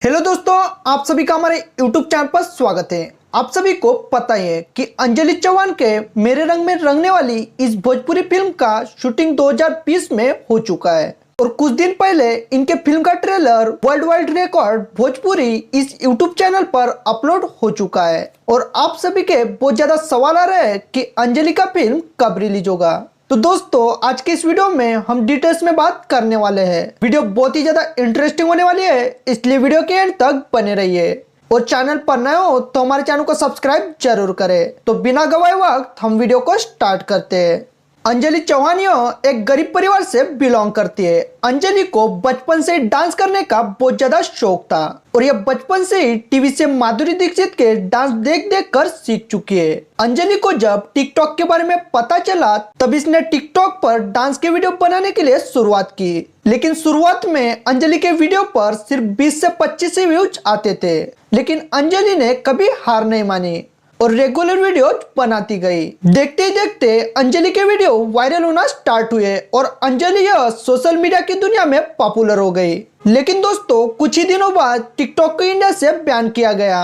Hello दोस्तों, आप सभी का हमारे YouTube चैनल पर स्वागत है। आप सभी को पता ही है कि अंजलि चौहान के मेरे रंग में रंगने वाली इस भोजपुरी फिल्म का शूटिंग 2020 में हो चुका है और कुछ दिन पहले इनके फिल्म का trailer world wide record Bhojpuri इस YouTube चैनल पर अपलोड हो चुका है। और आप सभी के बहुत ज्यादा सवाल आ रहे हैं कि अंजलि का फिल्म कब रिलीज होगा। तो दोस्तों, आज के इस वीडियो में हम डिटेल्स में बात करने वाले हैं। वीडियो बहुत ही ज्यादा इंटरेस्टिंग होने वाली है, इसलिए वीडियो के एंड तक बने रहिए। और चैनल पर नए हो तो हमारे चैनल को सब्सक्राइब जरूर करें। तो बिना गवाए वक्त हम वीडियो को स्टार्ट करते हैं। अंजलि चौहान एक गरीब परिवार से बिलोंग करती है। अंजलि को बचपन से डांस करने का बहुत ज्यादा शौक था और यह बचपन से ही टीवी से माधुरी दीक्षित के डांस देख देख कर सीख चुकी है। अंजलि को जब टिकटॉक के बारे में पता चला तब इसने टिकटॉक पर डांस के वीडियो बनाने के लिए शुरुआत की। लेकिन शुरुआत में अंजलि के वीडियो पर सिर्फ 20 से 25 व्यूज आते थे, लेकिन अंजलि ने कभी हार नहीं मानी और रेगुलर वीडियो बनाती गई। देखते ही देखते अंजलि के वीडियो वायरल होना स्टार्ट हुए और अंजलि यह सोशल मीडिया की दुनिया में पॉपुलर हो गई। लेकिन दोस्तों, कुछ ही दिनों बाद टिकटॉक को इंडिया से बैन किया गया।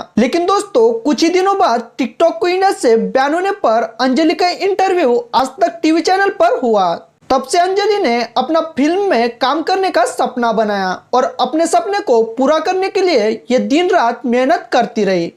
होने पर अंजलि का इंटरव्यू आज तक टीवी चैनल पर हुआ। तब से अंजलि ने अपना फिल्म में काम करने का सपना बनाया और अपने सपने को पूरा करने के लिए ये दिन रात मेहनत करती रही।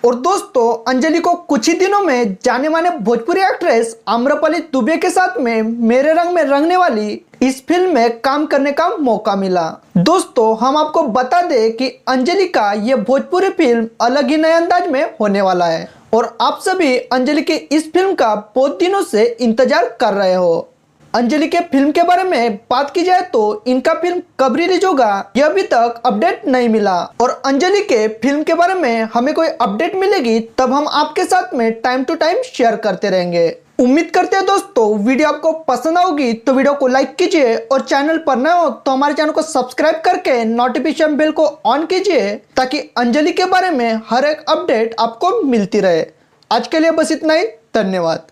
और दोस्तों, अंजलि को कुछ ही दिनों में जाने माने भोजपुरी एक्ट्रेस आम्रपाली दुबे के साथ में मेरे रंग में रंगने वाली इस फिल्म में काम करने का मौका मिला। दोस्तों, हम आपको बता दें कि अंजलि का ये भोजपुरी फिल्म अलग ही नए अंदाज में होने वाला है और आप सभी अंजलि की इस फिल्म का बहुत दिनों से इंतजार कर रहे हो। अंजलि के फिल्म के बारे में बात की जाए तो इनका फिल्म कब रिलीज होगा यह अभी तक अपडेट नहीं मिला और अंजलि के फिल्म के बारे में हमें कोई अपडेट मिलेगी तब हम आपके साथ में टाइम टू टाइम शेयर करते रहेंगे। उम्मीद करते हैं दोस्तों वीडियो आपको पसंद आओगी तो वीडियो को लाइक कीजिए और चैनल पर नए हो तो हमारे चैनल को सब्सक्राइब करके नोटिफिकेशन बेल को ऑन कीजिए ताकि अंजलि के बारे में हर एक अपडेट आपको मिलती रहे। आज के लिए बस इतना ही। धन्यवाद।